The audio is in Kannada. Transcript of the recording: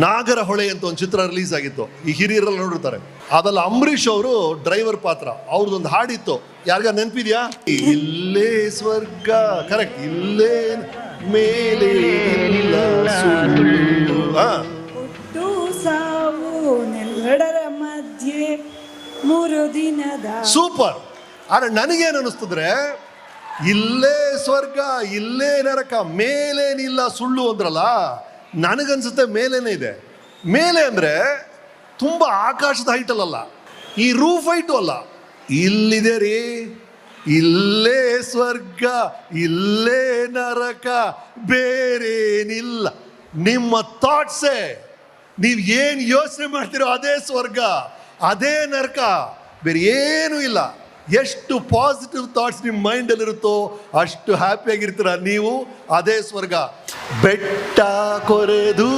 ನಾಗರ ಹೊಳೆ ಅಂತ ಒಂದು ಚಿತ್ರ ರಿಲೀಸ್ ಆಗಿತ್ತು, ಈ ಹಿರಿಯರೆಲ್ಲ ನೋಡಿರ್ತಾರೆ. ಅದಲ್ಲ ಅಂಬರೀಷ್ ಅವರು ಡ್ರೈವರ್ ಪಾತ್ರ, ಅವ್ರದ್ದೊಂದು ಹಾಡಿತ್ತು, ಯಾರಿಗ ನೆನಪಿದ್ಯಾ? ಇಲ್ಲೇ ಸ್ವರ್ಗ, ಕರೆಕ್ಟ್, ಇಲ್ಲೇ ಮೇಲೆ ಇಲ್ಲ ಸುಳ್ಳು. ಹುಟ್ಟು ಸಾವು ನೆಲ್ಲಡರ ಮಧ್ಯೆ 3 ದಿನದ. ಸೂಪರ್. ಆದ್ರೆ ನನಗೇನು ಅನಿಸ್ತದ್ರೆ, ಇಲ್ಲೇ ಸ್ವರ್ಗ ಇಲ್ಲೇ ನರಕ ಮೇಲೇನಿಲ್ಲ ಸುಳ್ಳು ಅಂದ್ರಲ್ಲ, ನನಗನ್ಸುತ್ತೆ ಮೇಲೇನೆ ಇದೆ. ಮೇಲೆ ಅಂದ್ರೆ ತುಂಬಾ ಆಕಾಶದ ಹೈಟಲ್ಲ, ಈ ರೂಫ್ ಹೈಟು ಅಲ್ಲ. ಇಲ್ಲಿದೆ ರೀ, ಇಲ್ಲೇ ಸ್ವರ್ಗ ಇಲ್ಲೇ ನರಕ, ಬೇರೇನಿಲ್ಲ. ನಿಮ್ಮ ಥಾಟ್ಸೇ, ನೀವು ಏನು ಯೋಚನೆ ಮಾಡ್ತೀರೋ ಅದೇ ಸ್ವರ್ಗ ಅದೇ ನರಕ, ಬೇರೆ ಏನೂ ಇಲ್ಲ. ಎಷ್ಟು ಪಾಸಿಟಿವ್ ಥಾಟ್ಸ್ ನಿಮ್ಮ ಮೈಂಡಲ್ಲಿರುತ್ತೋ ಅಷ್ಟು ಹ್ಯಾಪಿಯಾಗಿರ್ತೀರ ನೀವು, ಅದೇ ಸ್ವರ್ಗ. ಬೆಟ್ಟ ಕೊರೆದು